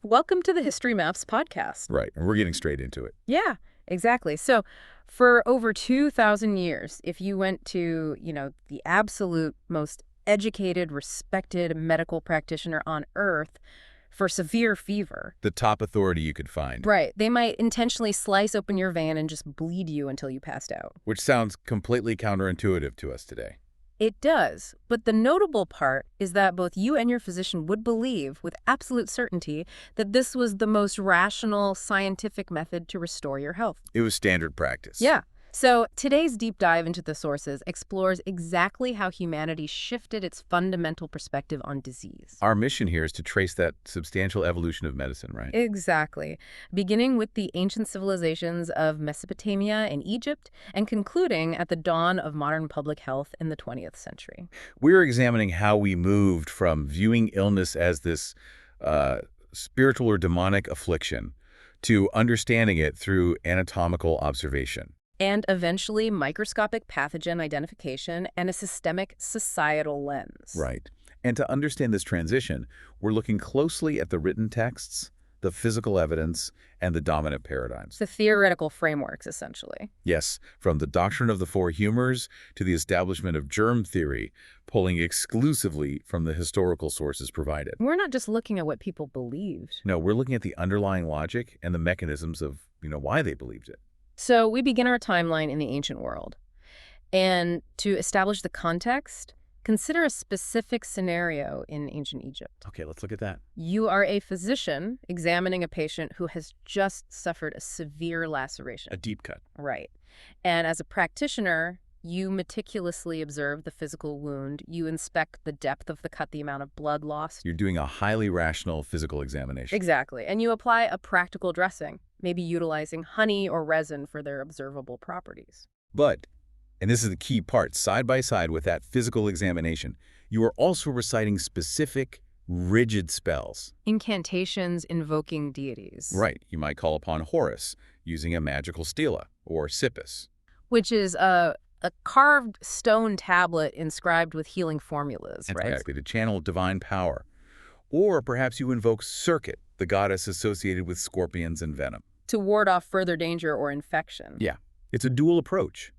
Welcome to the History Maths podcast. Right, and we're getting straight into it. Yeah, exactly. So for over 2,000 years, if you went to, the absolute most educated, respected medical practitioner on Earth for severe fever. The top authority you could find. Right. They might intentionally slice open your vein and just bleed you until you passed out. Which sounds completely counterintuitive to us today. It does, but the notable part is that both you and your physician would believe with absolute certainty that this was the most rational, scientific method to restore your health. It was standard practice. Yeah. So today's deep dive into the sources explores exactly how humanity shifted its fundamental perspective on disease. Our mission here is to trace that substantial evolution of medicine, right? Exactly. Beginning with the ancient civilizations of Mesopotamia and Egypt, and concluding at the dawn of modern public health in the 20th century. We're examining how we moved from viewing illness as this spiritual or demonic affliction to understanding it through anatomical observation. And eventually microscopic pathogen identification and a systemic societal lens. Right. And to understand this transition, we're looking closely at the written texts, the physical evidence, and the dominant paradigms. The theoretical frameworks, essentially. Yes, from the doctrine of the four humors to the establishment of germ theory, pulling exclusively from the historical sources provided. We're not just looking at what people believed. No, we're looking at the underlying logic and the mechanisms of, why they believed it. So we begin our timeline in the ancient world. And to establish the context, consider a specific scenario in ancient Egypt. Okay, let's look at that. You are a physician examining a patient who has just suffered a severe laceration. A deep cut. Right. And as a practitioner, you meticulously observe the physical wound. You inspect the depth of the cut, the amount of blood lost. You're doing a highly rational physical examination. Exactly. And you apply a practical dressing, maybe utilizing honey or resin for their observable properties. But, and this is the key part, side by side with that physical examination, you are also reciting specific, rigid spells. Incantations invoking deities. Right. You might call upon Horus using a magical stela or sippus. Which is a carved stone tablet inscribed with healing formulas, right? Exactly, to channel divine power. Or perhaps you invoke Circuit, the goddess associated with scorpions and venom. To ward off further danger or infection. Yeah, it's a dual approach,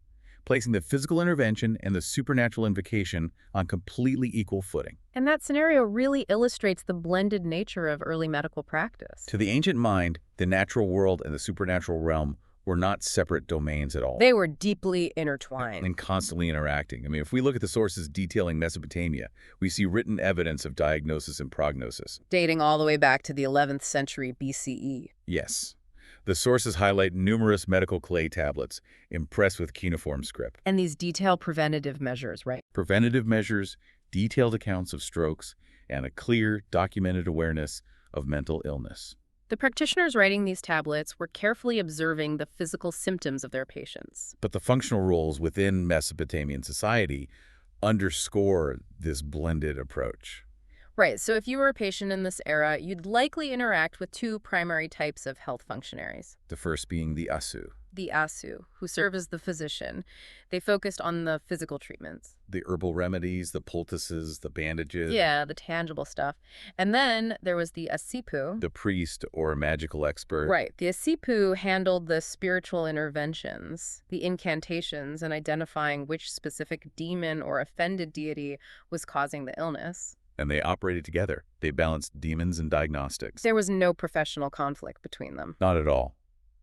placing the physical intervention and the supernatural invocation on completely equal footing. And that scenario really illustrates the blended nature of early medical practice. To the ancient mind, the natural world and the supernatural realm were not separate domains at all. They were deeply intertwined. And constantly interacting. If we look at the sources detailing Mesopotamia, we see written evidence of diagnosis and prognosis. Dating all the way back to the 11th century BCE. Yes. The sources highlight numerous medical clay tablets impressed with cuneiform script. And these detailed preventative measures, right? Preventative measures, detailed accounts of strokes, and a clear, documented awareness of mental illness. The practitioners writing these tablets were carefully observing the physical symptoms of their patients. But the functional roles within Mesopotamian society underscore this blended approach. Right, so if you were a patient in this era, you'd likely interact with two primary types of health functionaries. The first being the Asu. The Asu, who serve as the physician. They focused on the physical treatments. The herbal remedies, the poultices, the bandages. Yeah, the tangible stuff. And then there was the Asipu. The priest or magical expert. Right. The Asipu handled the spiritual interventions, the incantations, and identifying which specific demon or offended deity was causing the illness. And they operated together. They balanced demons and diagnostics. There was no professional conflict between them. Not at all.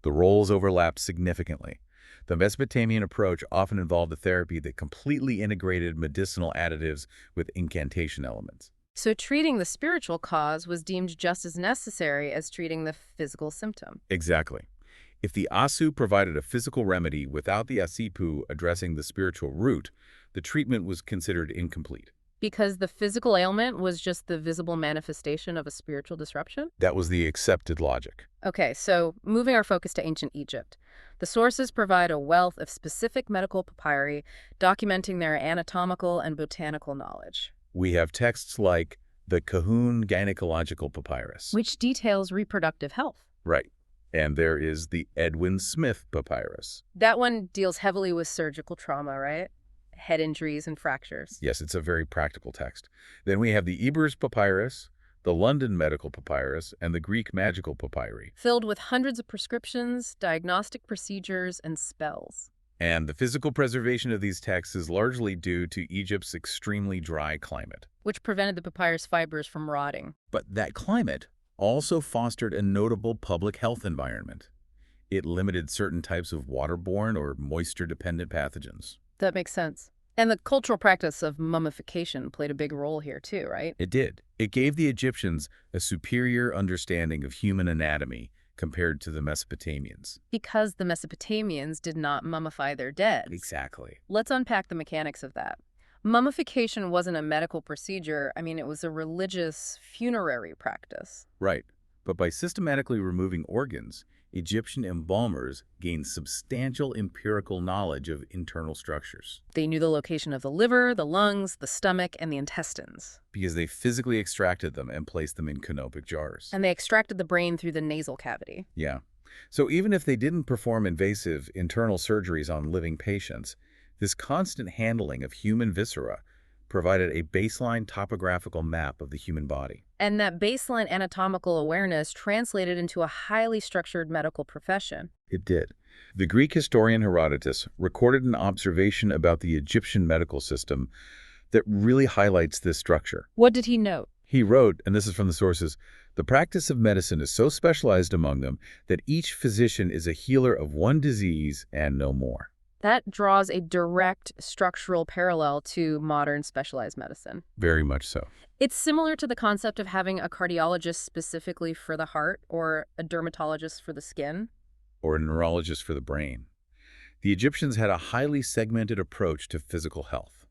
The roles overlapped significantly. The Mesopotamian approach often involved a therapy that completely integrated medicinal additives with incantation elements. So treating the spiritual cause was deemed just as necessary as treating the physical symptom. Exactly. If the Asu provided a physical remedy without the Asipu addressing the spiritual root, the treatment was considered incomplete. Because the physical ailment was just the visible manifestation of a spiritual disruption? That was the accepted logic. Okay, so moving our focus to ancient Egypt. The sources provide a wealth of specific medical papyri documenting their anatomical and botanical knowledge. We have texts like the Kahun Gynecological Papyrus. Which details reproductive health. Right. And there is the Edwin Smith Papyrus. That one deals heavily with surgical trauma, right? Head injuries and fractures. Yes, it's a very practical text. Then we have the Ebers Papyrus, the London medical papyrus and the Greek magical papyri. Filled with hundreds of prescriptions, diagnostic procedures, and spells. And the physical preservation of these texts is largely due to Egypt's extremely dry climate. Which prevented the papyrus fibers from rotting. But that climate also fostered a notable public health environment. It limited certain types of waterborne or moisture-dependent pathogens. That makes sense. And the cultural practice of mummification played a big role here too, right? It did. It gave the Egyptians a superior understanding of human anatomy compared to the Mesopotamians. Because the Mesopotamians did not mummify their dead. Exactly. Let's unpack the mechanics of that. Mummification wasn't a medical procedure. I mean, it was a religious funerary practice. Right. But by systematically removing organs, Egyptian embalmers gained substantial empirical knowledge of internal structures. They knew the location of the liver, the lungs, the stomach, and the intestines. Because they physically extracted them and placed them in canopic jars. And they extracted the brain through the nasal cavity. Yeah. So even if they didn't perform invasive internal surgeries on living patients, this constant handling of human viscera provided a baseline topographical map of the human body. And that baseline anatomical awareness translated into a highly structured medical profession. It did. The Greek historian Herodotus recorded an observation about the Egyptian medical system that really highlights this structure. What did he note? He wrote, and this is from the sources, "The practice of medicine is so specialized among them that each physician is a healer of one disease and no more." That draws a direct structural parallel to modern specialized medicine. Very much so. It's similar to the concept of having a cardiologist specifically for the heart or a dermatologist for the skin. Or a neurologist for the brain. The Egyptians had a highly segmented approach to physical health.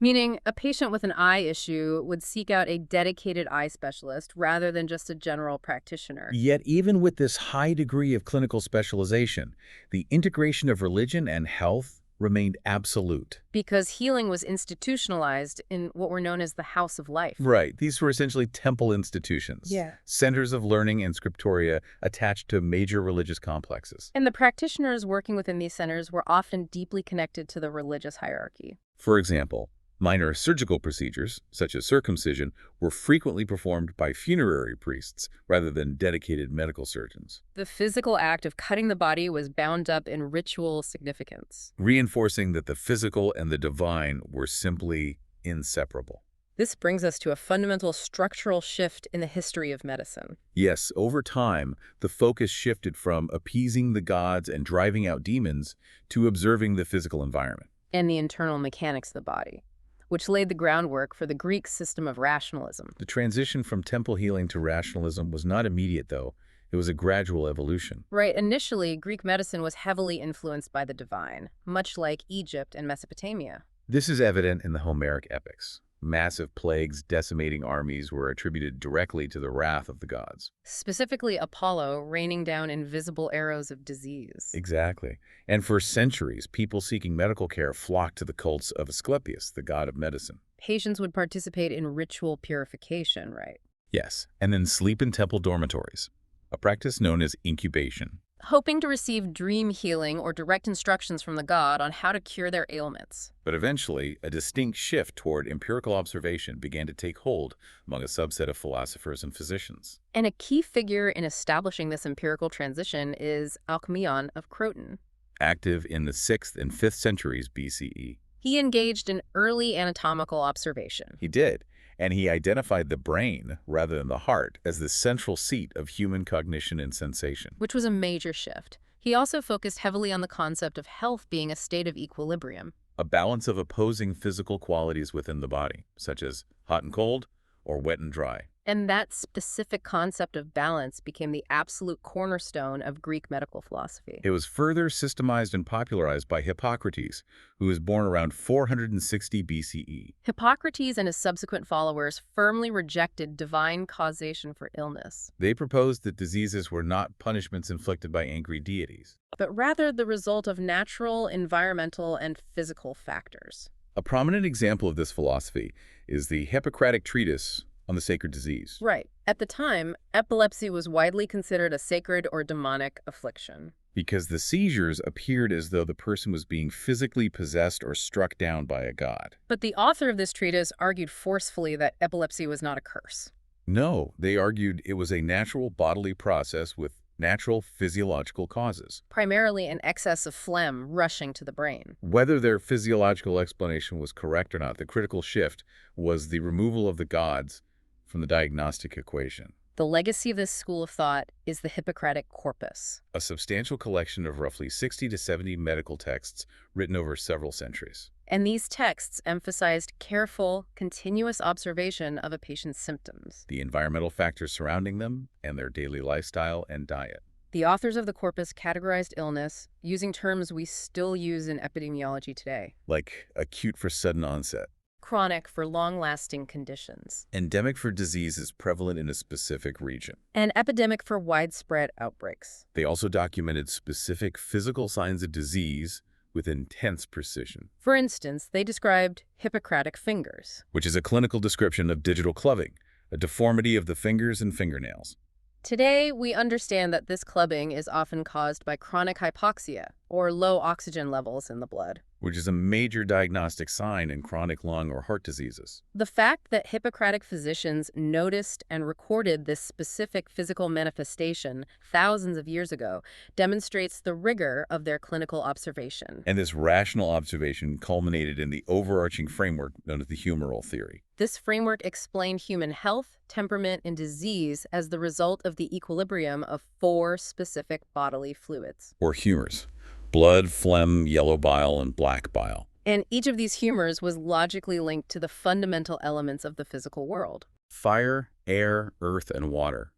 Meaning a patient with an eye issue would seek out a dedicated eye specialist rather than just a general practitioner. Yet even with this high degree of clinical specialization, the integration of religion and health remained absolute. Because healing was institutionalized in what were known as the House of Life. Right. These were essentially temple institutions. Yeah. Centers of learning and scriptoria attached to major religious complexes. And the practitioners working within these centers were often deeply connected to the religious hierarchy. For example, minor surgical procedures, such as circumcision, were frequently performed by funerary priests rather than dedicated medical surgeons. The physical act of cutting the body was bound up in ritual significance, reinforcing that the physical and the divine were simply inseparable. This brings us to a fundamental structural shift in the history of medicine. Yes, over time, the focus shifted from appeasing the gods and driving out demons to observing the physical environment. And the internal mechanics of the body, which laid the groundwork for the Greek system of rationalism. The transition from temple healing to rationalism was not immediate, though. It was a gradual evolution. Right. Initially, Greek medicine was heavily influenced by the divine, much like Egypt and Mesopotamia. This is evident in the Homeric epics. Massive plagues decimating armies were attributed directly to the wrath of the gods. Specifically, Apollo raining down invisible arrows of disease. Exactly. And for centuries, people seeking medical care flocked to the cults of Asclepius, the god of medicine. Patients would participate in ritual purification, right? Yes, and then sleep in temple dormitories, a practice known as incubation. Hoping to receive dream healing or direct instructions from the god on how to cure their ailments. But eventually, a distinct shift toward empirical observation began to take hold among a subset of philosophers and physicians. And a key figure in establishing this empirical transition is Alcmaeon of Croton. Active in the 6th and 5th centuries BCE. He engaged in early anatomical observation. He did, and he identified the brain, rather than the heart, as the central seat of human cognition and sensation. Which was a major shift. He also focused heavily on the concept of health being a state of equilibrium. A balance of opposing physical qualities within the body, such as hot and cold or wet and dry. And that specific concept of balance became the absolute cornerstone of Greek medical philosophy. It was further systemized and popularized by Hippocrates, who was born around 460 BCE. Hippocrates and his subsequent followers firmly rejected divine causation for illness, They proposed that diseases were not punishments inflicted by angry deities. but rather the result of natural, environmental, and physical factors. A prominent example of this philosophy is the Hippocratic treatise on the sacred disease. Right. At the time, epilepsy was widely considered a sacred or demonic affliction. Because the seizures appeared as though the person was being physically possessed or struck down by a god. But the author of this treatise argued forcefully that epilepsy was not a curse. No, they argued it was a natural bodily process with natural physiological causes. Primarily an excess of phlegm rushing to the brain. Whether their physiological explanation was correct or not, the critical shift was the removal of the gods from the diagnostic equation. The legacy of this school of thought is the Hippocratic corpus. A substantial collection of roughly 60 to 70 medical texts written over several centuries. And these texts emphasized careful, continuous observation of a patient's symptoms. The environmental factors surrounding them, and their daily lifestyle and diet. The authors of the corpus categorized illness using terms we still use in epidemiology today. Like acute for sudden onset. Chronic for long-lasting conditions. Endemic for diseases prevalent in a specific region. And epidemic for widespread outbreaks. They also documented specific physical signs of disease with intense precision. For instance, they described Hippocratic fingers, which is a clinical description of digital clubbing, a deformity of the fingers and fingernails. Today, we understand that this clubbing is often caused by chronic hypoxia, or low oxygen levels in the blood, which is a major diagnostic sign in chronic lung or heart diseases. The fact that Hippocratic physicians noticed and recorded this specific physical manifestation thousands of years ago demonstrates the rigor of their clinical observation. And this rational observation culminated in the overarching framework known as the humoral theory. This framework explained human health, temperament, and disease as the result of the equilibrium of 4 specific bodily fluids. Or humors. Blood, phlegm, yellow bile, and black bile. And each of these humors was logically linked to the fundamental elements of the physical world. Fire, air, earth, and water.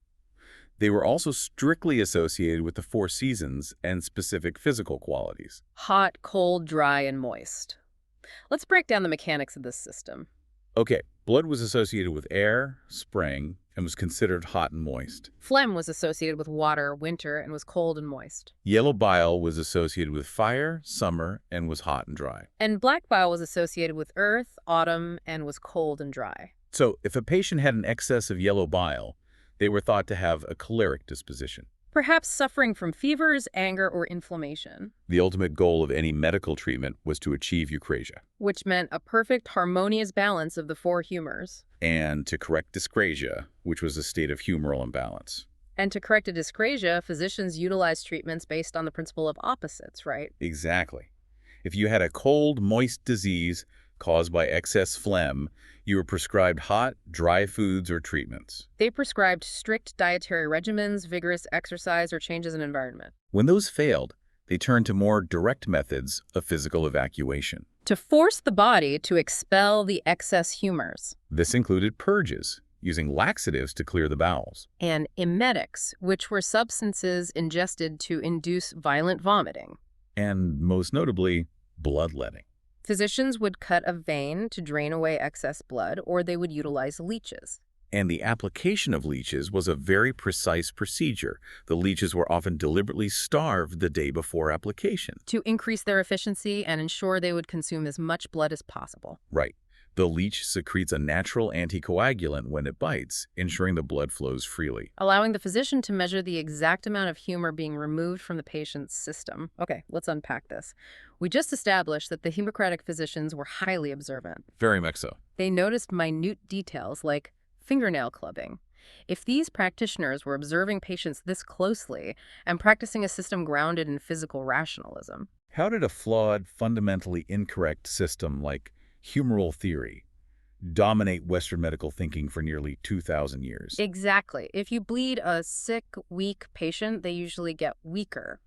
They were also strictly associated with the 4 seasons and specific physical qualities. Hot, cold, dry, and moist. Let's break down the mechanics of this system. Okay, blood was associated with air, spring, and was considered hot and moist. Phlegm was associated with water, winter, and was cold and moist. Yellow bile was associated with fire, summer, and was hot and dry. And black bile was associated with earth, autumn, and was cold and dry. So if a patient had an excess of yellow bile, they were thought to have a choleric disposition. Perhaps suffering from fevers, anger, or inflammation. The ultimate goal of any medical treatment was to achieve eucrasia, which meant a perfect, harmonious balance of the 4 humors. And to correct dyscrasia, which was a state of humoral imbalance. And to correct a dyscrasia, physicians utilized treatments based on the principle of opposites, right? Exactly. If you had a cold, moist disease caused by excess phlegm, you were prescribed hot, dry foods or treatments. They prescribed strict dietary regimens, vigorous exercise, or changes in environment. When those failed, they turned to more direct methods of physical evacuation. To force the body to expel the excess humors. This included purges, using laxatives to clear the bowels. And emetics, which were substances ingested to induce violent vomiting. And most notably, bloodletting. Physicians would cut a vein to drain away excess blood, or they would utilize leeches. And the application of leeches was a very precise procedure. The leeches were often deliberately starved the day before application. To increase their efficiency and ensure they would consume as much blood as possible. Right. The leech secretes a natural anticoagulant when it bites, ensuring the blood flows freely. Allowing the physician to measure the exact amount of humor being removed from the patient's system. Okay, let's unpack this. We just established that the Hippocratic physicians were highly observant. Very much so. They noticed minute details like fingernail clubbing. If these practitioners were observing patients this closely and practicing a system grounded in physical rationalism. How did a flawed, fundamentally incorrect system like humoral theory dominate Western medical thinking for nearly 2,000 years? Exactly. If you bleed a sick, weak patient, they usually get weaker.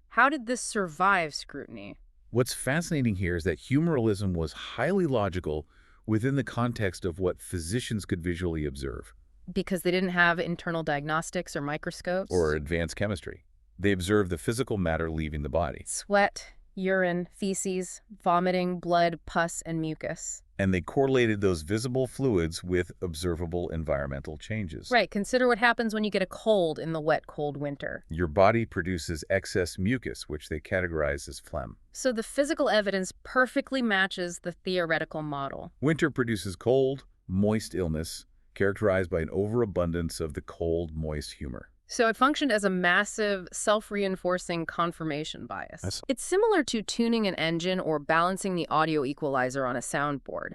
How did this survive scrutiny? What's fascinating here is that humoralism was highly logical within the context of what physicians could visually observe. Because they didn't have internal diagnostics or microscopes? Or advanced chemistry. They observed the physical matter leaving the body. Sweat, urine, feces, vomiting, blood, pus, and mucus. And they correlated those visible fluids with observable environmental changes. Right. Consider what happens when you get a cold in the wet, cold winter. Your body produces excess mucus, which they categorize as phlegm. So the physical evidence perfectly matches the theoretical model. Winter produces cold, moist illness, characterized by an overabundance of the cold, moist humor. So it functioned as a massive, self-reinforcing confirmation bias. It's similar to tuning an engine or balancing the audio equalizer on a soundboard.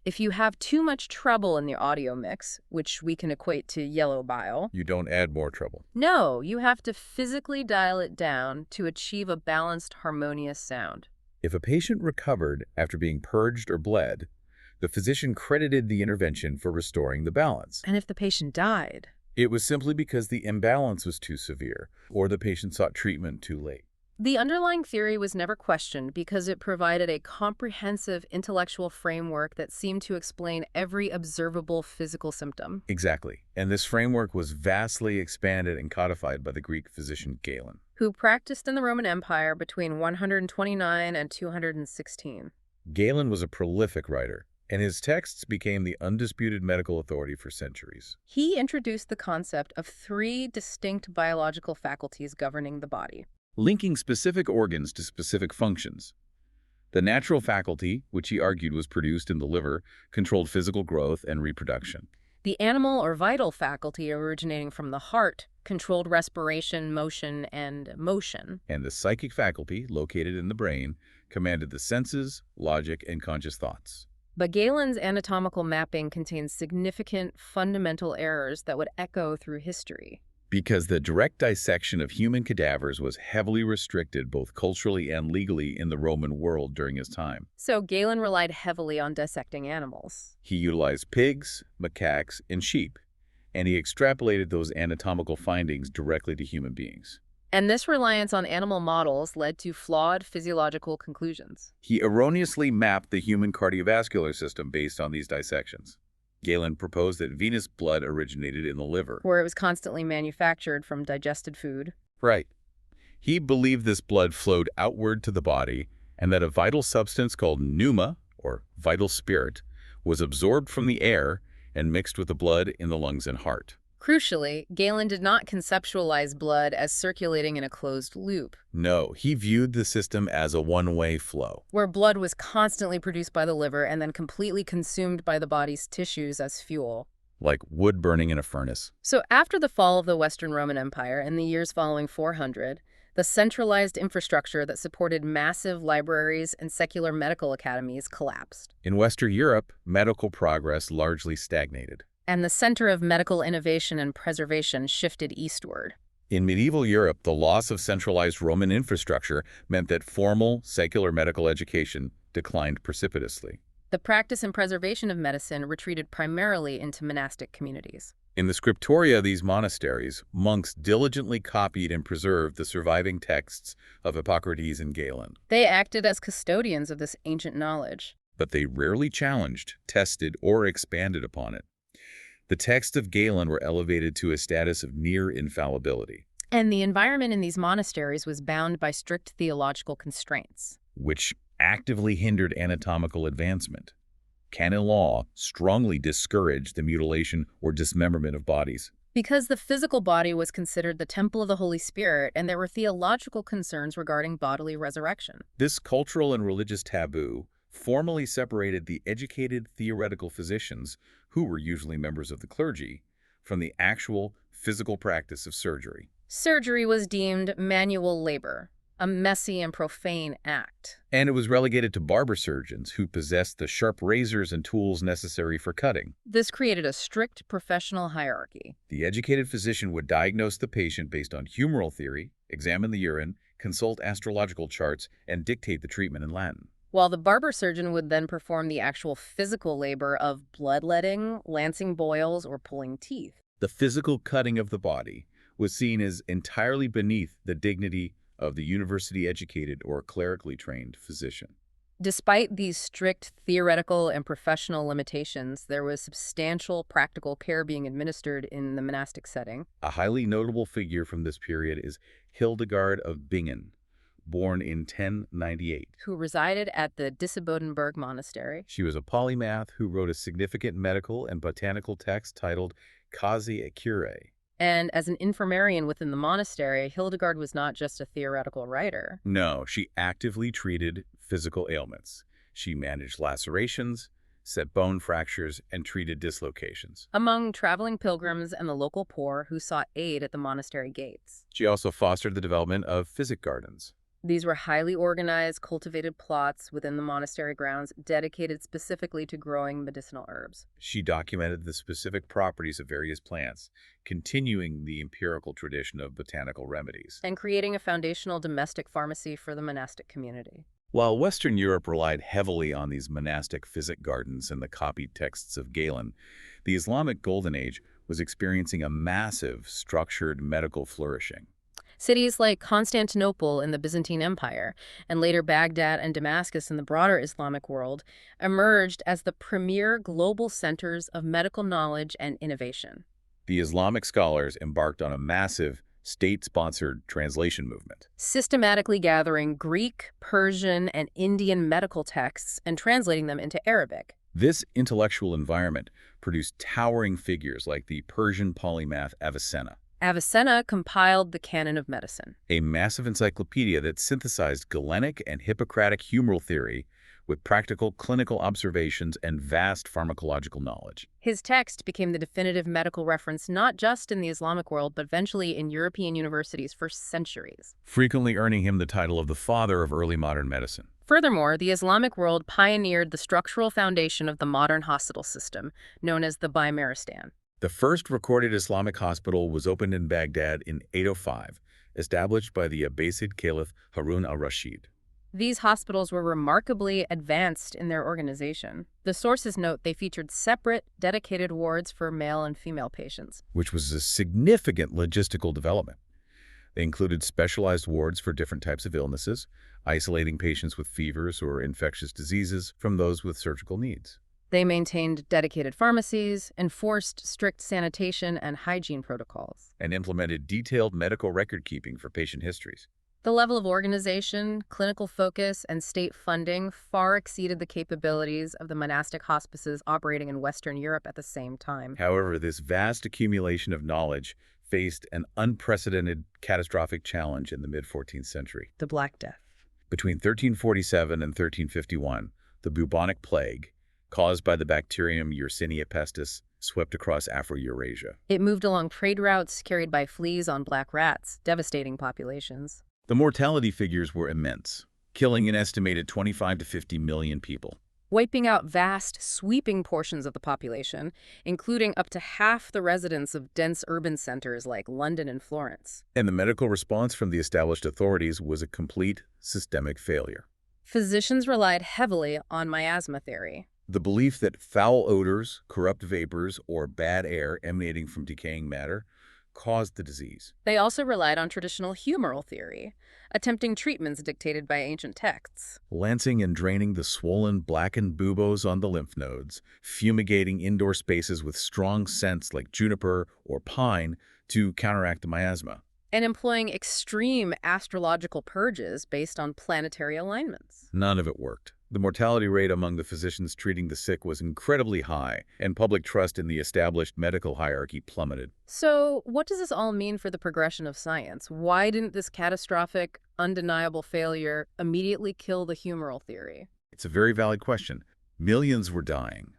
If you have too much treble in the audio mix, which we can equate to yellow bile, You don't add more trouble. no, you have to physically dial it down to achieve a balanced, harmonious sound. If a patient recovered after being purged or bled, the physician credited the intervention for restoring the balance. And if the patient died? It was simply because the imbalance was too severe, or the patient sought treatment too late. The underlying theory was never questioned because it provided a comprehensive intellectual framework that seemed to explain every observable physical symptom. Exactly. And this framework was vastly expanded and codified by the Greek physician Galen. Who practiced in the Roman Empire between 129 and 216. Galen was a prolific writer, and his texts became the undisputed medical authority for centuries. He introduced the concept of 3 distinct biological faculties governing the body. Linking specific organs to specific functions. The natural faculty, which he argued was produced in the liver, controlled physical growth and reproduction. The animal or vital faculty originating from the heart controlled respiration, motion, and motion. And the psychic faculty, located in the brain, commanded the senses, logic, and conscious thoughts. But Galen's anatomical mapping contains significant fundamental errors that would echo through history. Because the direct dissection of human cadavers was heavily restricted both culturally and legally in the Roman world during his time. So Galen relied heavily on dissecting animals. He utilized pigs, macaques, and sheep, and he extrapolated those anatomical findings directly to human beings. And this reliance on animal models led to flawed physiological conclusions. He erroneously mapped the human cardiovascular system based on these dissections. Galen proposed that venous blood originated in the liver. Where it was constantly manufactured from digested food. Right. He believed this blood flowed outward to the body and that a vital substance called pneuma, or vital spirit, was absorbed from the air and mixed with the blood in the lungs and heart. Crucially, Galen did not conceptualize blood as circulating in a closed loop, No, he viewed the system as a one-way flow. where blood was constantly produced by the liver and then completely consumed by the body's tissues as fuel. Like wood burning in a furnace. So after the fall of the Western Roman Empire in the years following 400, the centralized infrastructure that supported massive libraries and secular medical academies collapsed. In Western Europe, medical progress largely stagnated. And the center of medical innovation and preservation shifted eastward. In medieval Europe, the loss of centralized Roman infrastructure meant that formal, secular medical education declined precipitously. The practice and preservation of medicine retreated primarily into monastic communities. In the scriptoria of these monasteries, monks diligently copied and preserved the surviving texts of Hippocrates and Galen. They acted as custodians of this ancient knowledge. But they rarely challenged, tested, or expanded upon it. The texts of Galen were elevated to a status of near infallibility, And the environment in these monasteries was bound by strict theological constraints. which actively hindered anatomical advancement. Canon law strongly discouraged the mutilation or dismemberment of bodies. Because the physical body was considered the temple of the Holy Spirit, and there were theological concerns regarding bodily resurrection. This cultural and religious taboo formally separated the educated theoretical physicians, who were usually members of the clergy, from the actual physical practice of surgery. Surgery was deemed manual labor, a messy and profane act. And it was relegated to barber surgeons who possessed the sharp razors and tools necessary for cutting. This created a strict professional hierarchy. The educated physician would diagnose the patient based on humoral theory, examine the urine, consult astrological charts, and dictate the treatment in Latin. While the barber surgeon would then perform the actual physical labor of bloodletting, lancing boils, or pulling teeth. The physical cutting of the body was seen as entirely beneath the dignity of the university-educated or clerically trained physician. Despite these strict theoretical and professional limitations, there was substantial practical care being administered in the monastic setting. A highly notable figure from this period is Hildegard of Bingen, born in 1098. Who resided at the Disibodenberg Monastery. She was a polymath who wrote a significant medical and botanical text titled Causae et Curae. And as an infirmarian within the monastery, Hildegard was not just a theoretical writer. No, she actively treated physical ailments. She managed lacerations, set bone fractures, and treated dislocations. Among traveling pilgrims and the local poor who sought aid at the monastery gates. She also fostered the development of physic gardens. These were highly organized, cultivated plots within the monastery grounds dedicated specifically to growing medicinal herbs. She documented the specific properties of various plants, continuing the empirical tradition of botanical remedies. And creating a foundational domestic pharmacy for the monastic community. While Western Europe relied heavily on these monastic physic gardens and the copied texts of Galen, the Islamic Golden Age was experiencing a massive, structured medical flourishing. Cities like Constantinople in the Byzantine Empire, and later Baghdad and Damascus in the broader Islamic world, emerged as the premier global centers of medical knowledge and innovation. The Islamic scholars embarked on a massive, state-sponsored translation movement. Systematically gathering Greek, Persian, and Indian medical texts and translating them into Arabic. This intellectual environment produced towering figures like the Persian polymath Avicenna, Avicenna compiled the Canon of Medicine, a massive encyclopedia that synthesized Galenic and Hippocratic humoral theory with practical clinical observations and vast pharmacological knowledge. His text became the definitive medical reference not just in the Islamic world, but eventually in European universities for centuries. Frequently earning him the title of the father of early modern medicine. Furthermore, the Islamic world pioneered the structural foundation of the modern hospital system, known as the Bimaristan. The first recorded Islamic hospital was opened in Baghdad in 805, established by the Abbasid Caliph Harun al-Rashid. These hospitals were remarkably advanced in their organization. The sources note they featured separate, dedicated wards for male and female patients, which was a significant logistical development. They included specialized wards for different types of illnesses, isolating patients with fevers or infectious diseases from those with surgical needs. They maintained dedicated pharmacies, enforced strict sanitation and hygiene protocols, and implemented detailed medical record-keeping for patient histories. The level of organization, clinical focus, and state funding far exceeded the capabilities of the monastic hospices operating in Western Europe at the same time. However, this vast accumulation of knowledge faced an unprecedented catastrophic challenge in the mid-14th century. The Black Death. Between 1347 and 1351, the bubonic plague, caused by the bacterium Yersinia pestis, swept across Afro-Eurasia. It moved along trade routes carried by fleas on black rats, devastating populations. The mortality figures were immense, killing an estimated 25 to 50 million people. Wiping out vast, sweeping portions of the population, including up to half the residents of dense urban centers like London and Florence. And the medical response from the established authorities was a complete systemic failure. Physicians relied heavily on miasma theory. The belief that foul odors, corrupt vapors, or bad air emanating from decaying matter caused the disease. They also relied on traditional humoral theory, attempting treatments dictated by ancient texts. Lancing and draining the swollen, blackened buboes on the lymph nodes, fumigating indoor spaces with strong scents like juniper or pine to counteract the miasma. And employing extreme astrological purges based on planetary alignments. None of it worked. The mortality rate among the physicians treating the sick was incredibly high, and public trust in the established medical hierarchy plummeted. So, what does this all mean for the progression of science? Why didn't this catastrophic, undeniable failure immediately kill the humoral theory? It's a very valid question. Millions were dying.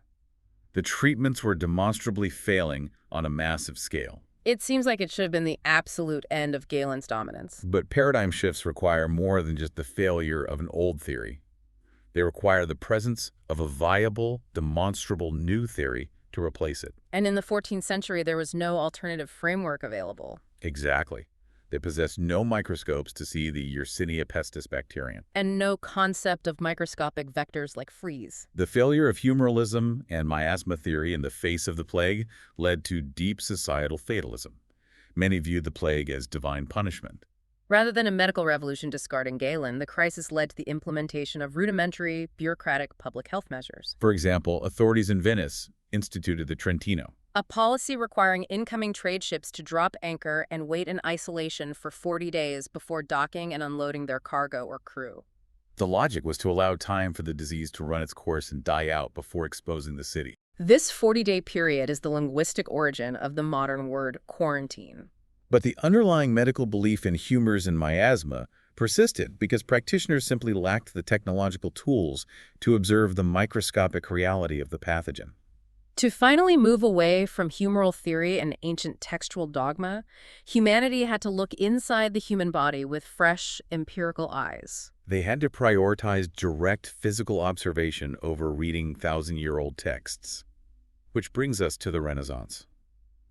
The treatments were demonstrably failing on a massive scale. It seems like it should have been the absolute end of Galen's dominance. But paradigm shifts require more than just the failure of an old theory. They require the presence of a viable, demonstrable new theory to replace it. And in the 14th century, there was no alternative framework available. Exactly. They possessed no microscopes to see the Yersinia pestis bacterium. And no concept of microscopic vectors like fleas. The failure of humorism and miasma theory in the face of the plague led to deep societal fatalism. Many viewed the plague as divine punishment. Rather than a medical revolution discarding Galen, the crisis led to the implementation of rudimentary, bureaucratic public health measures. For example, authorities in Venice instituted the Trentino, a policy requiring incoming trade ships to drop anchor and wait in isolation for 40 days before docking and unloading their cargo or crew. The logic was to allow time for the disease to run its course and die out before exposing the city. This 40-day period is the linguistic origin of the modern word quarantine. But the underlying medical belief in humors and miasma persisted because practitioners simply lacked the technological tools to observe the microscopic reality of the pathogen. To finally move away from humoral theory and ancient textual dogma, humanity had to look inside the human body with fresh, empirical eyes. They had to prioritize direct physical observation over reading thousand-year-old texts. Which brings us to the Renaissance.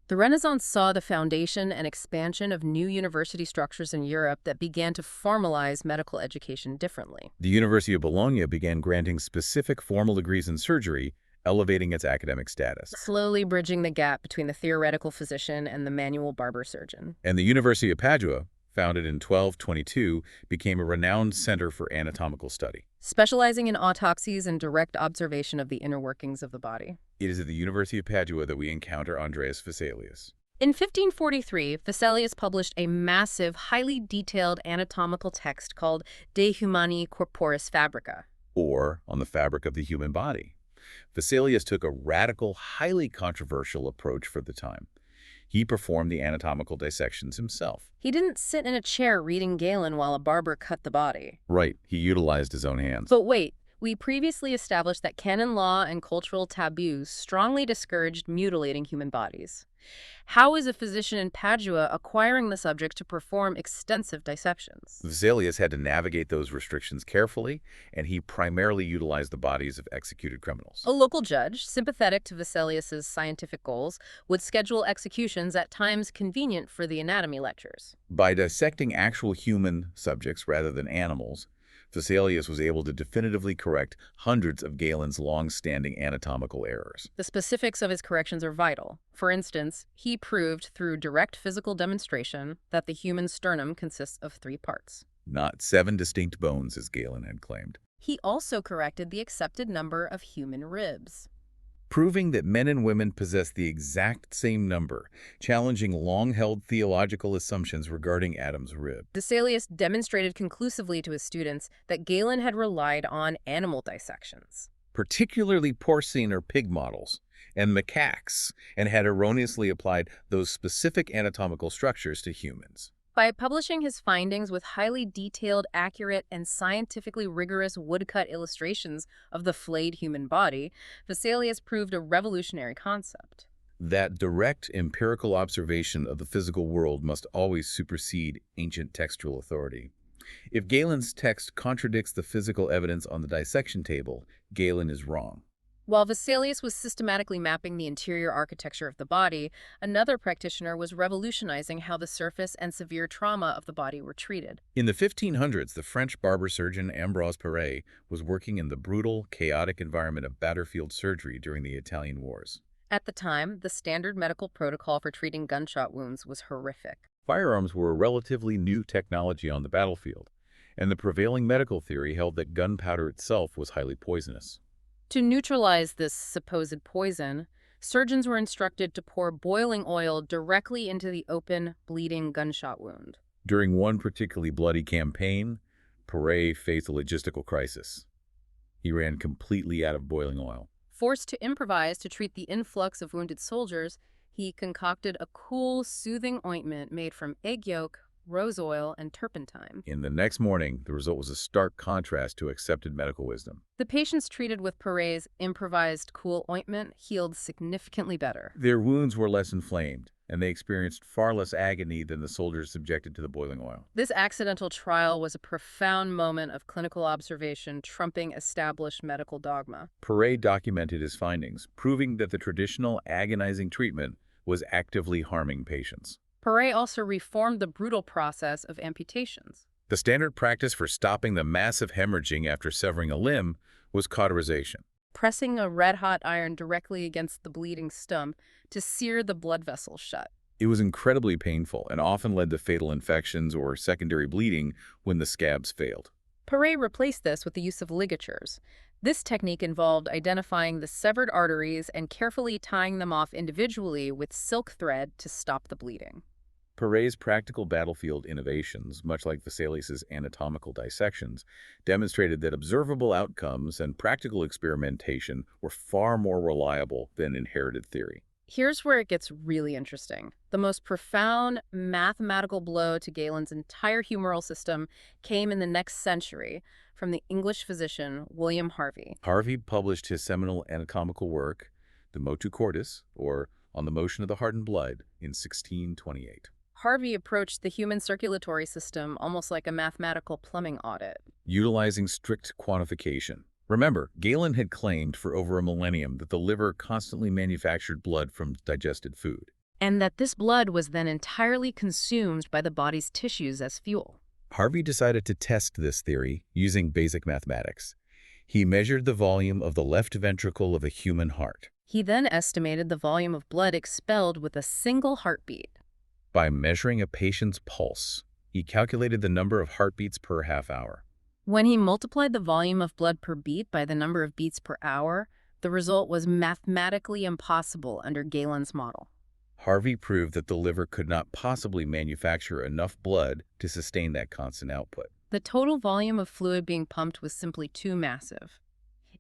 The Renaissance saw the foundation and expansion of new university structures in Europe that began to formalize medical education differently. The University of Bologna began granting specific formal degrees in surgery, elevating its academic status. Slowly bridging the gap between the theoretical physician and the manual barber surgeon. And the University of Padua, founded in 1222, became a renowned center for anatomical study. Specializing in autopsies and direct observation of the inner workings of the body. It is at the University of Padua that we encounter Andreas Vesalius. In 1543, Vesalius published a massive, highly detailed anatomical text called De Humani Corporis Fabrica, or On the Fabric of the Human Body. Vesalius took a radical, highly controversial approach for the time. He performed the anatomical dissections himself. He didn't sit in a chair reading Galen while a barber cut the body. Right, he utilized his own hands. But wait, we previously established that canon law and cultural taboos strongly discouraged mutilating human bodies. How is a physician in Padua acquiring the subject to perform extensive dissections? Vesalius had to navigate those restrictions carefully, and he primarily utilized the bodies of executed criminals. A local judge, sympathetic to Vesalius's scientific goals, would schedule executions at times convenient for the anatomy lectures. By dissecting actual human subjects rather than animals, Vesalius was able to definitively correct hundreds of Galen's long-standing anatomical errors. The specifics of his corrections are vital. For instance, he proved through direct physical demonstration that the human sternum consists of 3 parts. Not 7 distinct bones, as Galen had claimed. He also corrected the accepted number of human ribs, Proving that men and women possess the exact same number, challenging long-held theological assumptions regarding Adam's rib. Vesalius demonstrated conclusively to his students that Galen had relied on animal dissections, Particularly porcine or pig models, and macaques, and had erroneously applied those specific anatomical structures to humans. By publishing his findings with highly detailed, accurate, and scientifically rigorous woodcut illustrations of the flayed human body, Vesalius proved a revolutionary concept. That direct empirical observation of the physical world must always supersede ancient textual authority. If Galen's text contradicts the physical evidence on the dissection table, Galen is wrong. While Vesalius was systematically mapping the interior architecture of the body, another practitioner was revolutionizing how the surface and severe trauma of the body were treated. In the 1500s, the French barber surgeon Ambroise Paré was working in the brutal, chaotic environment of battlefield surgery during the Italian Wars. At the time, the standard medical protocol for treating gunshot wounds was horrific. Firearms were a relatively new technology on the battlefield, and the prevailing medical theory held that gunpowder itself was highly poisonous. To neutralize this supposed poison, surgeons were instructed to pour boiling oil directly into the open, bleeding gunshot wound. During one particularly bloody campaign, Paré faced a logistical crisis. He ran completely out of boiling oil. Forced to improvise to treat the influx of wounded soldiers, he concocted a cool, soothing ointment made from egg yolk, rose oil, and turpentine. In the next morning, the result was a stark contrast to accepted medical wisdom. The patients treated with Paré's improvised cool ointment healed significantly better. Their wounds were less inflamed, and they experienced far less agony than the soldiers subjected to the boiling oil. This accidental trial was a profound moment of clinical observation, trumping established medical dogma. Paré documented his findings, proving that the traditional agonizing treatment was actively harming patients. Paré also reformed the brutal process of amputations. The standard practice for stopping the massive hemorrhaging after severing a limb was cauterization. Pressing a red-hot iron directly against the bleeding stump to sear the blood vessels shut. It was incredibly painful and often led to fatal infections or secondary bleeding when the scabs failed. Paré replaced this with the use of ligatures. This technique involved identifying the severed arteries and carefully tying them off individually with silk thread to stop the bleeding. Paré's practical battlefield innovations, much like Vesalius's anatomical dissections, demonstrated that observable outcomes and practical experimentation were far more reliable than inherited theory. Here's where it gets really interesting. The most profound mathematical blow to Galen's entire humoral system came in the next century from the English physician William Harvey. Harvey published his seminal anatomical work, the motu cordis, or On the Motion of the Heart and Blood, in 1628. Harvey approached the human circulatory system almost like a mathematical plumbing audit. Utilizing strict quantification. Remember, Galen had claimed for over a millennium that the liver constantly manufactured blood from digested food. And that this blood was then entirely consumed by the body's tissues as fuel. Harvey decided to test this theory using basic mathematics. He measured the volume of the left ventricle of a human heart. He then estimated the volume of blood expelled with a single heartbeat. By measuring a patient's pulse, he calculated the number of heartbeats per half hour. When he multiplied the volume of blood per beat by the number of beats per hour, the result was mathematically impossible under Galen's model. Harvey proved that the liver could not possibly manufacture enough blood to sustain that constant output. The total volume of fluid being pumped was simply too massive.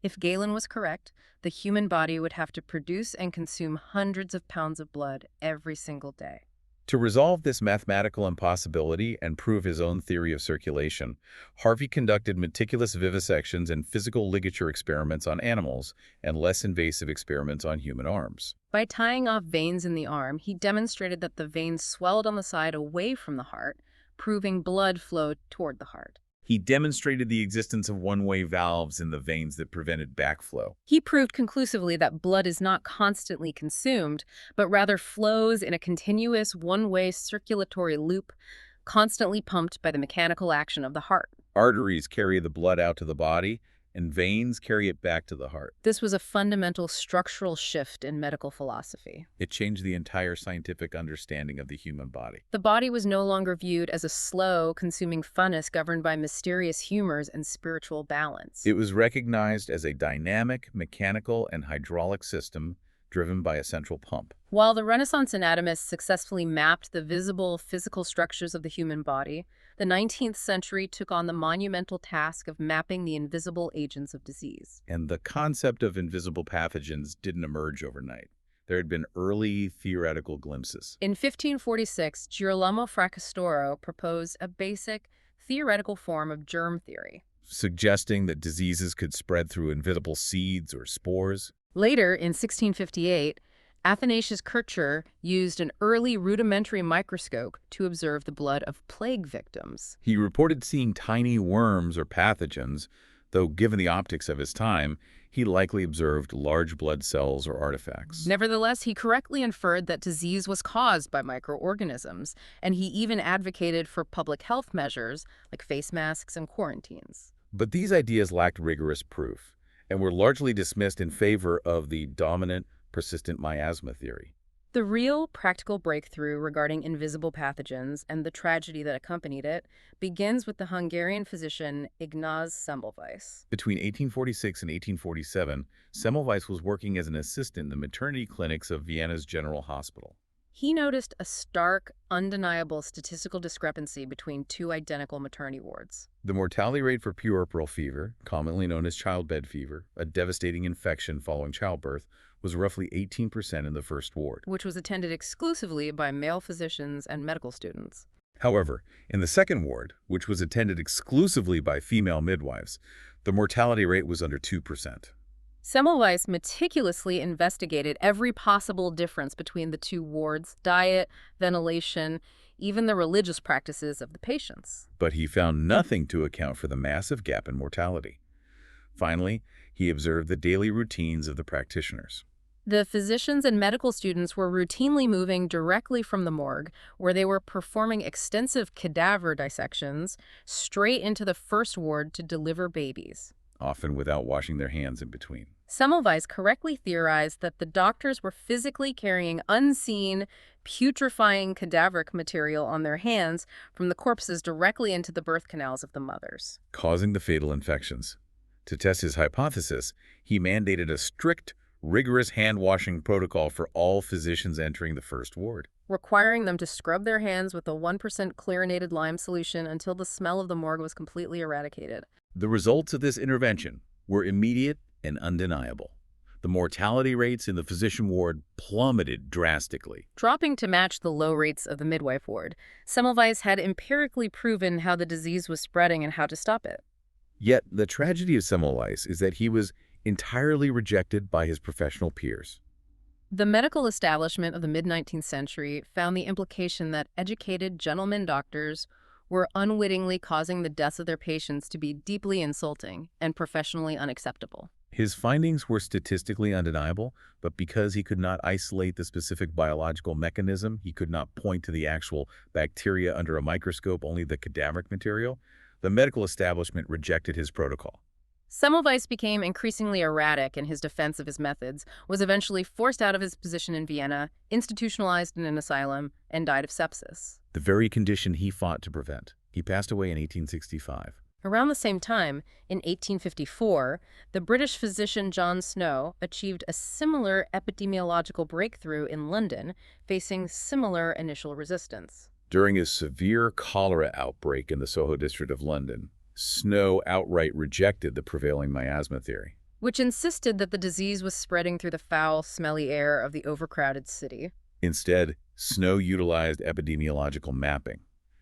If Galen was correct, the human body would have to produce and consume hundreds of pounds of blood every single day. To resolve this mathematical impossibility and prove his own theory of circulation, Harvey conducted meticulous vivisections and physical ligature experiments on animals and less invasive experiments on human arms. By tying off veins in the arm, he demonstrated that the veins swelled on the side away from the heart, proving blood flowed toward the heart. He demonstrated the existence of one-way valves in the veins that prevented backflow. He proved conclusively that blood is not constantly consumed, but rather flows in a continuous one-way circulatory loop, constantly pumped by the mechanical action of the heart. Arteries carry the blood out to the body, and veins carry it back to the heart. This was a fundamental structural shift in medical philosophy. It changed the entire scientific understanding of the human body. The body was no longer viewed as a slow, consuming funnus governed by mysterious humors and spiritual balance. It was recognized as a dynamic, mechanical, and hydraulic system driven by a central pump. While the Renaissance anatomists successfully mapped the visible physical structures of the human body, the 19th century took on the monumental task of mapping the invisible agents of disease. And the concept of invisible pathogens didn't emerge overnight. There had been early theoretical glimpses. In 1546, Girolamo Fracastoro proposed a basic theoretical form of germ theory, suggesting that diseases could spread through invisible seeds or spores. Later, in 1658, Athanasius Kircher used an early rudimentary microscope to observe the blood of plague victims. He reported seeing tiny worms or pathogens, though given the optics of his time, he likely observed large blood cells or artifacts. Nevertheless, he correctly inferred that disease was caused by microorganisms, and he even advocated for public health measures like face masks and quarantines. But these ideas lacked rigorous proof and were largely dismissed in favor of the dominant persistent miasma theory. The real practical breakthrough regarding invisible pathogens and the tragedy that accompanied it begins with the Hungarian physician Ignaz Semmelweis. Between 1846 and 1847, Semmelweis was working as an assistant in the maternity clinics of Vienna's General Hospital. He noticed a stark, undeniable statistical discrepancy between two identical maternity wards. The mortality rate for puerperal fever, commonly known as childbed fever, a devastating infection following childbirth, was roughly 18% in the first ward, which was attended exclusively by male physicians and medical students. However, in the second ward, which was attended exclusively by female midwives, the mortality rate was under 2%. Semmelweis meticulously investigated every possible difference between the two wards: diet, ventilation, even the religious practices of the patients. But he found nothing to account for the massive gap in mortality. Finally, he observed the daily routines of the practitioners. The physicians and medical students were routinely moving directly from the morgue, where they were performing extensive cadaver dissections, straight into the first ward to deliver babies, often without washing their hands in between. Semmelweis correctly theorized that the doctors were physically carrying unseen, putrefying cadaveric material on their hands from the corpses directly into the birth canals of the mothers, causing the fatal infections. To test his hypothesis, he mandated a strict, rigorous hand-washing protocol for all physicians entering the first ward, requiring them to scrub their hands with a 1% chlorinated lime solution until the smell of the morgue was completely eradicated. The results of this intervention were immediate and undeniable. The mortality rates in the physician ward plummeted drastically, dropping to match the low rates of the midwife ward. Semmelweis had empirically proven how the disease was spreading and how to stop it. Yet the tragedy of Semmelweis is that he was entirely rejected by his professional peers. The medical establishment of the mid-19th century found the implication that educated gentlemen doctors were unwittingly causing the deaths of their patients to be deeply insulting and professionally unacceptable. His findings were statistically undeniable, but because he could not isolate the specific biological mechanism, he could not point to the actual bacteria under a microscope, only the cadaveric material, the medical establishment rejected his protocol. Semmelweis became increasingly erratic in his defense of his methods, was eventually forced out of his position in Vienna, institutionalized in an asylum, and died of sepsis. The very condition he fought to prevent. He passed away in 1865. Around the same time, in 1854, the British physician John Snow achieved a similar epidemiological breakthrough in London, facing similar initial resistance. During a severe cholera outbreak in the Soho district of London, Snow outright rejected the prevailing miasma theory. Which insisted that the disease was spreading through the foul, smelly air of the overcrowded city. Instead, Snow utilized epidemiological mapping.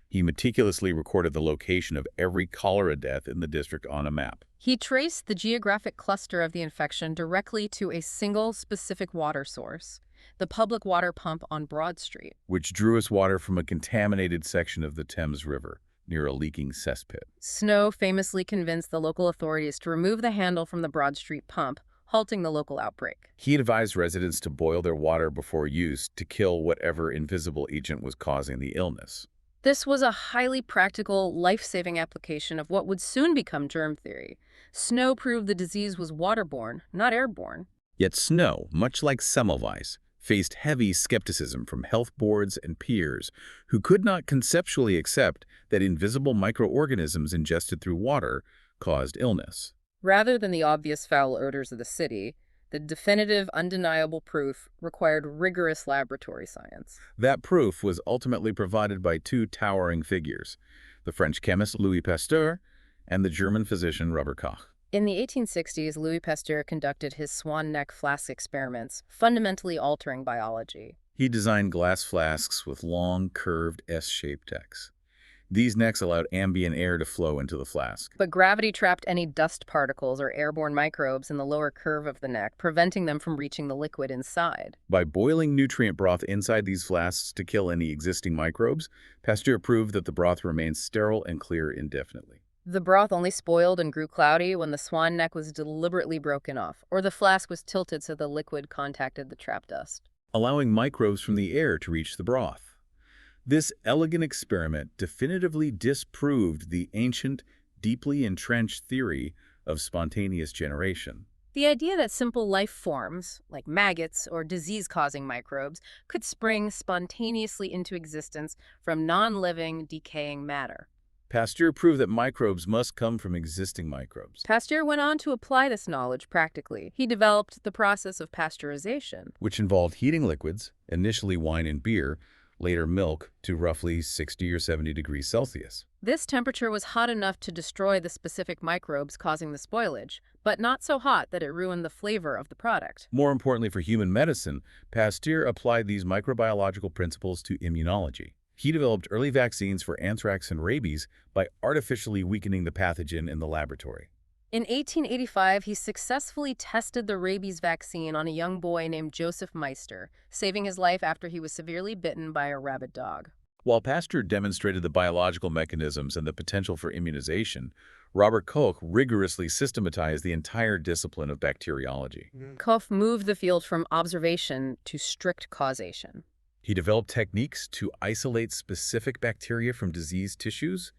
He meticulously recorded the location of every cholera death in the district on a map. He traced the geographic cluster of the infection directly to a single specific water source, the public water pump on Broad Street, which drew its water from a contaminated section of the Thames River, near a leaking cesspit. Snow famously convinced the local authorities to remove the handle from the Broad Street pump, halting the local outbreak. He advised residents to boil their water before use to kill whatever invisible agent was causing the illness. This was a highly practical, life-saving application of what would soon become germ theory. Snow proved the disease was waterborne, not airborne. Yet Snow, much like Semmelweis, faced heavy skepticism from health boards and peers who could not conceptually accept that invisible microorganisms ingested through water caused illness. Rather than the obvious foul odors of the city, the definitive, undeniable proof required rigorous laboratory science. That proof was ultimately provided by two towering figures, the French chemist Louis Pasteur and the German physician Robert Koch. In the 1860s, Louis Pasteur conducted his swan neck flask experiments, fundamentally altering biology. He designed glass flasks with long, curved S-shaped necks. These necks allowed ambient air to flow into the flask. But gravity trapped any dust particles or airborne microbes in the lower curve of the neck, preventing them from reaching the liquid inside. By boiling nutrient broth inside these flasks to kill any existing microbes, Pasteur proved that the broth remained sterile and clear indefinitely. The broth only spoiled and grew cloudy when the swan neck was deliberately broken off, or the flask was tilted so the liquid contacted the trapped dust, allowing microbes from the air to reach the broth. This elegant experiment definitively disproved the ancient, deeply entrenched theory of spontaneous generation. The idea that simple life forms, like maggots or disease-causing microbes, could spring spontaneously into existence from non-living, decaying matter. Pasteur proved that microbes must come from existing microbes. Pasteur went on to apply this knowledge practically. He developed the process of pasteurization, which involved heating liquids, initially wine and beer, later milk, to roughly 60 or 70 degrees Celsius. This temperature was hot enough to destroy the specific microbes causing the spoilage, but not so hot that it ruined the flavor of the product. More importantly for human medicine, Pasteur applied these microbiological principles to immunology. He developed early vaccines for anthrax and rabies by artificially weakening the pathogen in the laboratory. In 1885, he successfully tested the rabies vaccine on a young boy named Joseph Meister, saving his life after he was severely bitten by a rabid dog. While Pasteur demonstrated the biological mechanisms and the potential for immunization, Robert Koch rigorously systematized the entire discipline of bacteriology. Koch moved the field from observation to strict causation. He developed techniques to isolate specific bacteria from diseased tissues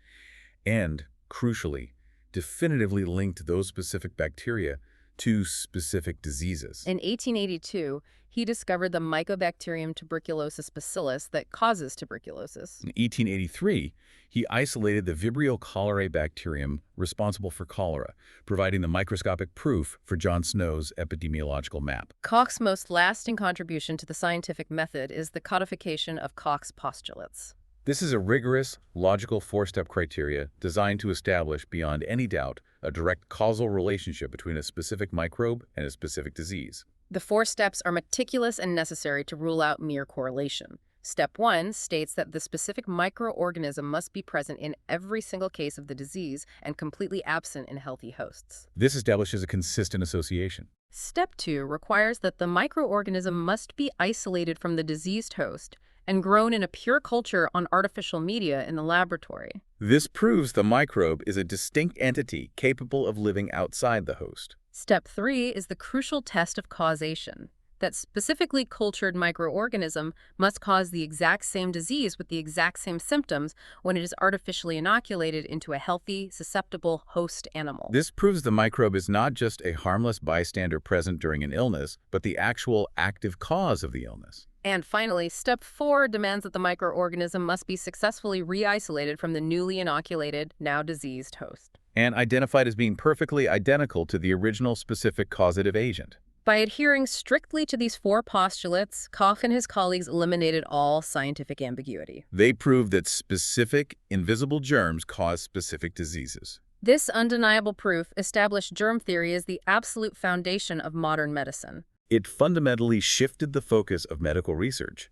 and, crucially, definitively linked those specific bacteria to specific diseases. In 1882, he discovered the Mycobacterium tuberculosis bacillus that causes tuberculosis. In 1883, he isolated the Vibrio cholerae bacterium responsible for cholera, providing the microscopic proof for John Snow's epidemiological map. Koch's most lasting contribution to the scientific method is the codification of Koch's postulates. This is a rigorous, logical four-step criteria designed to establish beyond any doubt a direct causal relationship between a specific microbe and a specific disease. The 4 steps are meticulous and necessary to rule out mere correlation. Step 1 states that the specific microorganism must be present in every single case of the disease and completely absent in healthy hosts. This establishes a consistent association. Step 2 requires that the microorganism must be isolated from the diseased host and grown in a pure culture on artificial media in the laboratory. This proves the microbe is a distinct entity capable of living outside the host. Step 3 is the crucial test of causation. That specifically cultured microorganism must cause the exact same disease with the exact same symptoms when it is artificially inoculated into a healthy, susceptible host animal. This proves the microbe is not just a harmless bystander present during an illness, but the actual active cause of the illness. And finally, step 4 demands that the microorganism must be successfully re-isolated from the newly inoculated, now diseased host. And identified as being perfectly identical to the original specific causative agent. By adhering strictly to these 4 postulates, Koch and his colleagues eliminated all scientific ambiguity. They proved that specific, invisible germs cause specific diseases. This undeniable proof established germ theory as the absolute foundation of modern medicine. It fundamentally shifted the focus of medical research.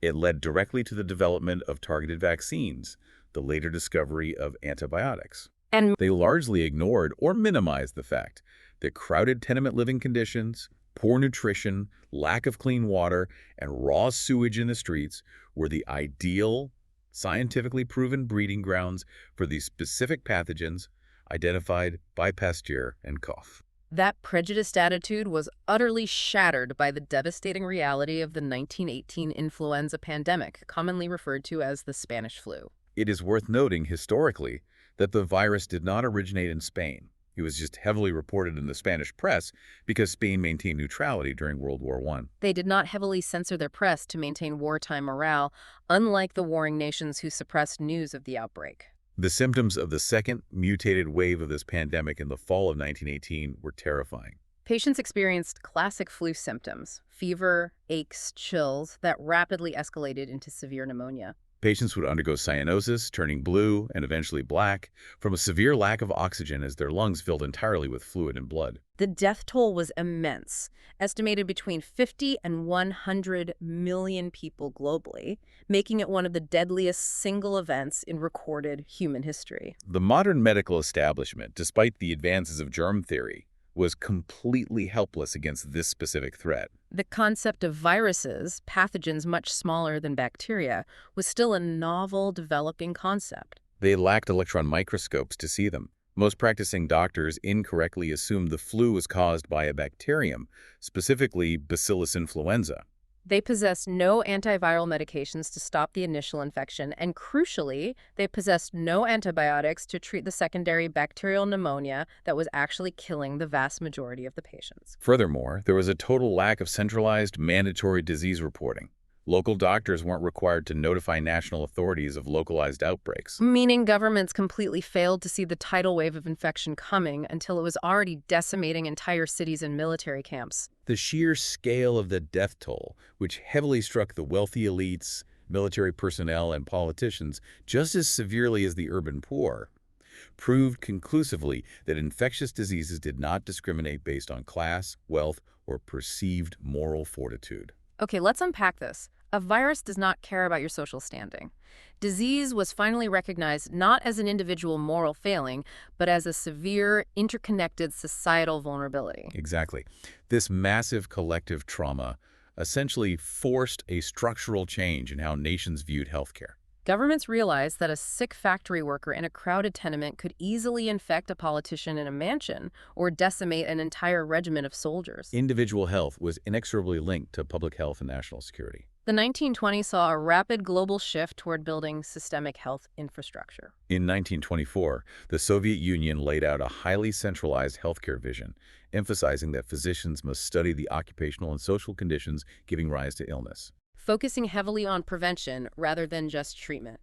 It led directly to the development of targeted vaccines, the later discovery of antibiotics. And They largely ignored or minimized the fact that crowded tenement living conditions, poor nutrition, lack of clean water, and raw sewage in the streets were the ideal, scientifically proven breeding grounds for these specific pathogens identified by Pasteur and Koch. that prejudiced attitude was utterly shattered by the devastating reality of the 1918 influenza pandemic, commonly referred to as the Spanish flu. It is worth noting historically that the virus did not originate in Spain. It was just heavily reported in the Spanish press because Spain maintained neutrality during World War I. They did not heavily censor their press to maintain wartime morale, unlike the warring nations who suppressed news of the outbreak. The symptoms of the second mutated wave of this pandemic in the fall of 1918 were terrifying. Patients experienced classic flu symptoms, fever, aches, chills, that rapidly escalated into severe pneumonia. Patients would undergo cyanosis, turning blue and eventually black, from a severe lack of oxygen as their lungs filled entirely with fluid and blood. The death toll was immense, estimated between 50 and 100 million people globally, making it one of the deadliest single events in recorded human history. The modern medical establishment, despite the advances of germ theory, was completely helpless against this specific threat. The concept of viruses, pathogens much smaller than bacteria, was still a novel, developing concept. They lacked electron microscopes to see them. Most practicing doctors incorrectly assumed the flu was caused by a bacterium, specifically Bacillus influenza. They possessed no antiviral medications to stop the initial infection, and crucially, they possessed no antibiotics to treat the secondary bacterial pneumonia that was actually killing the vast majority of the patients. Furthermore, there was a total lack of centralized, mandatory disease reporting. Local doctors weren't required to notify national authorities of localized outbreaks. Meaning governments completely failed to see the tidal wave of infection coming until it was already decimating entire cities and military camps. The sheer scale of the death toll, which heavily struck the wealthy elites, military personnel, and politicians just as severely as the urban poor, proved conclusively that infectious diseases did not discriminate based on class, wealth, or perceived moral fortitude. Okay, let's unpack this. A virus does not care about your social standing. Disease was finally recognized not as an individual moral failing, but as a severe, interconnected societal vulnerability. Exactly. This massive collective trauma essentially forced a structural change in how nations viewed healthcare. Governments realized that a sick factory worker in a crowded tenement could easily infect a politician in a mansion or decimate an entire regiment of soldiers. Individual health was inexorably linked to public health and national security. The 1920s saw a rapid global shift toward building systemic health infrastructure. In 1924, the Soviet Union laid out a highly centralized healthcare vision, emphasizing that physicians must study the occupational and social conditions giving rise to illness, Focusing heavily on prevention rather than just treatment.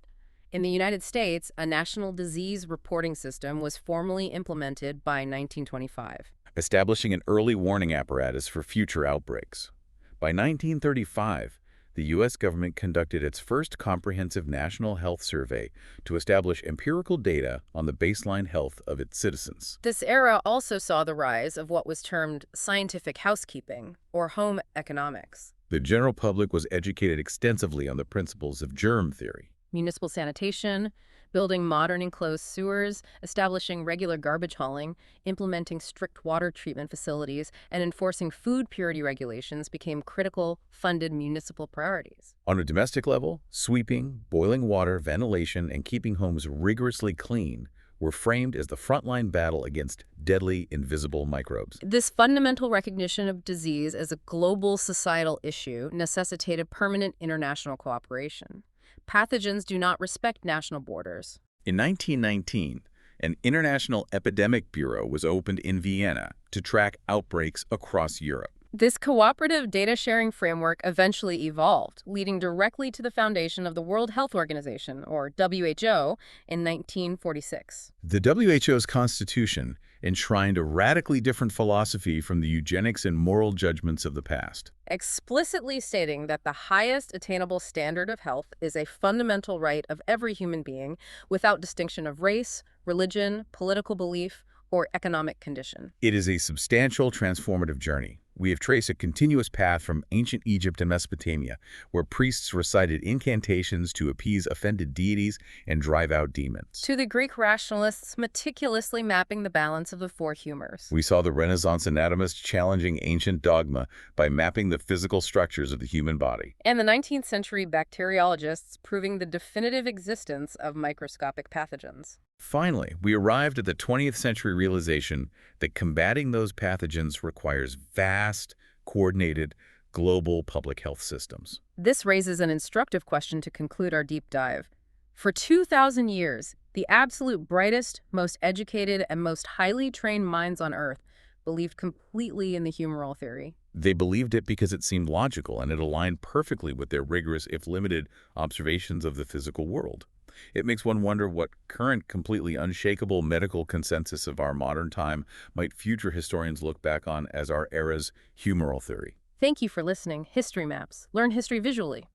In the United States, a national disease reporting system was formally implemented by 1925. establishing an early warning apparatus for future outbreaks. By 1935, the U.S. government conducted its first comprehensive national health survey to establish empirical data on the baseline health of its citizens. This era also saw the rise of what was termed scientific housekeeping, or home economics. The general public was educated extensively on the principles of germ theory. Municipal sanitation, Building modern enclosed sewers, establishing regular garbage hauling, implementing strict water treatment facilities, and enforcing food purity regulations became critical, funded municipal priorities. On a domestic level, sweeping, boiling water, ventilation, and keeping homes rigorously clean were framed as the frontline battle against deadly, invisible microbes. This fundamental recognition of disease as a global societal issue necessitated permanent international cooperation. Pathogens do not respect national borders. In 1919, an International Epidemic Bureau was opened in Vienna to track outbreaks across Europe. This cooperative data-sharing framework eventually evolved, leading directly to the foundation of the World Health Organization, or WHO, in 1946. The WHO's constitution enshrined a radically different philosophy from the eugenics and moral judgments of the past. Explicitly stating that the highest attainable standard of health is a fundamental right of every human being without distinction of race, religion, political belief, or economic condition. It is a substantial transformative journey. We have traced a continuous path from ancient Egypt and Mesopotamia, where priests recited incantations to appease offended deities and drive out demons, To the Greek rationalists meticulously mapping the balance of the four humors. we saw the Renaissance anatomists challenging ancient dogma by mapping the physical structures of the human body. And the 19th century bacteriologists proving the definitive existence of microscopic pathogens. Finally, we arrived at the 20th century realization that combating those pathogens requires vast, coordinated, global public health systems. This raises an instructive question to conclude our deep dive. For 2,000 years, the absolute brightest, most educated, and most highly trained minds on Earth believed completely in the humoral theory. They believed it because it seemed logical and it aligned perfectly with their rigorous, if limited, observations of the physical world. It makes one wonder what current, completely unshakable medical consensus of our modern time might future historians look back on as our era's humoral theory. Thank you for listening. History Maps. Learn history visually.